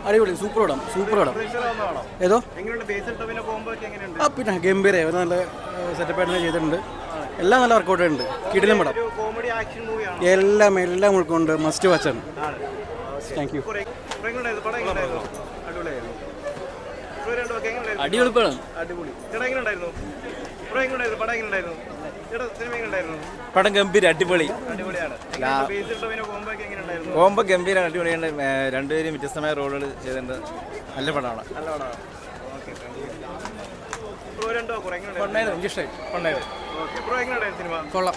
അടിപൊളി, സൂപ്പർ പടം, സൂപ്പർ പടം. ഏതോ ആ പിന്നെ ഗംഭീര നല്ല സെറ്റപ്പായിട്ട് ചെയ്തിട്ടുണ്ട്. എല്ലാം നല്ല വർക്കൗട്ട് ഉണ്ട്. കിടിലം പടം, എല്ലാം എല്ലാം ഉൾക്കൊണ്ട് മസ്റ്റ് വാച്ചാണ്. Thank you. അടിപൊളി പടം. പടം ഗംഭീര, അടിപൊളി. കോമ്പോ ഗംഭീര, അടിപൊളിയാണ്. രണ്ടുപേരും വ്യത്യസ്തമായ റോളുകൾ ചെയ്തിട്ടുണ്ട്. നല്ല പടമാണ്. കൊള്ളാം.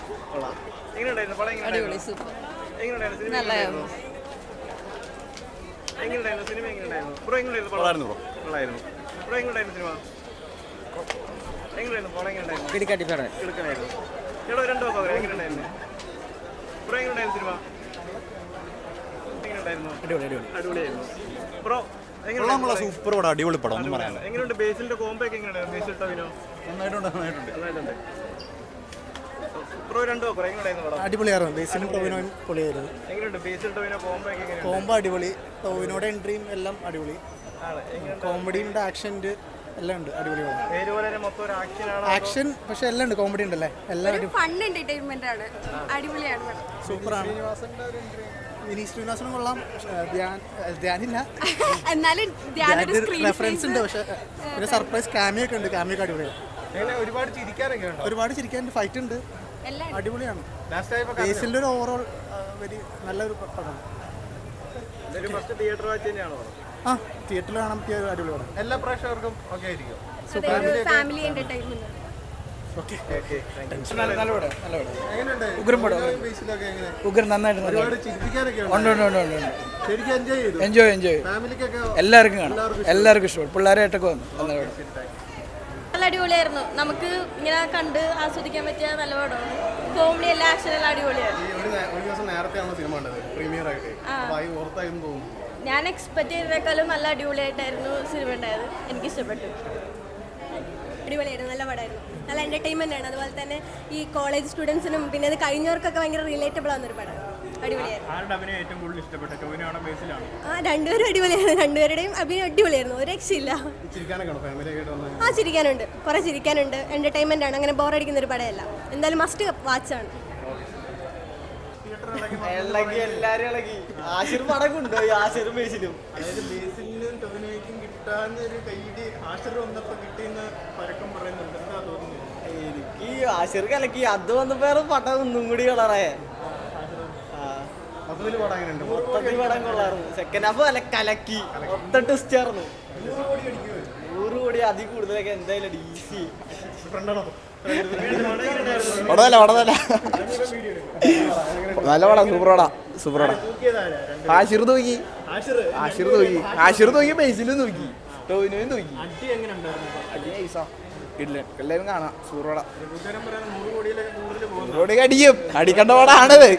സൂപ്പർ പടം, അടിപൊളി പടം. ഒന്നും പറയാനില്ല. അടിപൊളിയായിരുന്നു. ബേസിലും ടോവിനോയും പൊളിയായിരുന്നു. കോംബോ അടിപൊളി. ടോവിനോടെ എൻട്രിയും എല്ലാം അടിപൊളി. കോമഡിയുടെ ആക്ഷൻ്റെ എല്ലാം ഉണ്ട്. അടിപൊളിയാണ് ആക്ഷൻ, പക്ഷെ എല്ലാം ഉണ്ട്. കോമഡി ഉണ്ടല്ലേ, എല്ലാം സൂപ്പറാണ്. വിനീത് ശ്രീനിവാസനും കൊള്ളാം. ധ്യാനില്ല, റെഫറൻസ് ഉണ്ട്. പക്ഷെ പിന്നെ സർപ്രൈസ് ക്യാമിയൊക്കെ ഉണ്ട്. ക്യാമിയൊക്കെ അടിപൊളിയാണ്. ഒരുപാട് ചിരിക്കാൻ ഫൈറ്റ് ഉണ്ട്. അടിപൊളിയാണ്. ബേസിലിൻ്റെ ഒരു ഓവറോൾ വെരി നല്ലൊരു പടമാണ്. ആ തിയേറ്ററിൽ കാണാൻ പറ്റിയ അടിപൊളി പടം. എല്ലാ പ്രേക്ഷകർക്കും ഒക്കെ ആയിരിക്കും. ഉഗ്രം പടം, ഉഗ്രം നന്നായിട്ട് എൻജോയ് എല്ലാവർക്കും കാണാം. എല്ലാവർക്കും ഇഷ്ടപ്പെടും. പിള്ളേരായിട്ടൊക്കെ വന്നു. നല്ല അടിപൊളിയായിരുന്നു. നമുക്ക് ഇങ്ങനെ കണ്ട് ആസ്വദിക്കാൻ പറ്റിയ നല്ല പടമാണ്. കോമഡി എല്ലാ ആക്ഷനെല്ലാം അടിപൊളിയാണ്. ഞാൻ എക്സ്പെക്ട് ചെയ്തതിനേക്കാളും നല്ല അടിപൊളിയായിട്ടായിരുന്നു സിനിമ ഉണ്ടായത്. എനിക്ക് ഇഷ്ടപ്പെട്ടു. അടിപൊളിയായിരുന്നു. നല്ല പടമായിരുന്നു. നല്ല എൻ്റർടൈൻമെൻ്റ് ആണ്. അതുപോലെ തന്നെ ഈ കോളേജ് സ്റ്റുഡൻസിനും പിന്നെ അത് കഴിഞ്ഞവർക്കൊക്കെ ഭയങ്കര റിലേറ്റബിൾ ആവുന്നൊരു പടം. അടിപൊളിയായിരുന്നു. രണ്ടുപേരും അടിപൊളിയായിരുന്നു. രണ്ടുപേരുടെയും അഭിനയം അടിപൊളിയായിരുന്നു. ഒരു രക്ഷയില്ല. ചിരിക്കാനുണ്ട്. കുറേ ചിരിക്കാനുണ്ട്. എൻ്റർടൈൻമെൻ്റ് ആണ്. അങ്ങനെ ബോറടിക്കുന്ന ഒരു പടമല്ല. എന്തായാലും മസ്റ്റ് വാച്ചാണ്. എല്ലാരും ഇളകി. ആശിർ പടം കൊണ്ടുപോയി. ആശിറും ബേസിലും എനിക്ക് ആശിർ കലക്കി. അത് വന്നപ്പോ പടം ഒന്നും കൂടി കളറായ. മൊത്തത്തിൽ പടം കൊള്ളായിരുന്നു. സെക്കൻഡ് ഹാഫ് അല്ല കലക്കി. മൊത്തം ട്വിസ്റ്റ് ആയിരുന്നു. 100 കോടി അതിൽ കൂടുതലൊക്കെ എന്തായാലും ഈസി. നല്ല പടം. സൂപ്പർ പടാ, സൂപ്പർ പടാ. ആശിർ നോക്കി, ബേസിലും നോക്കി, ടോവിനോയും നോക്കി. എല്ലാവരും കാണാം. സൂപ്പർ പടാ. 100 കോടി അടിക്കും. അടിക്കേണ്ട പടാണത്.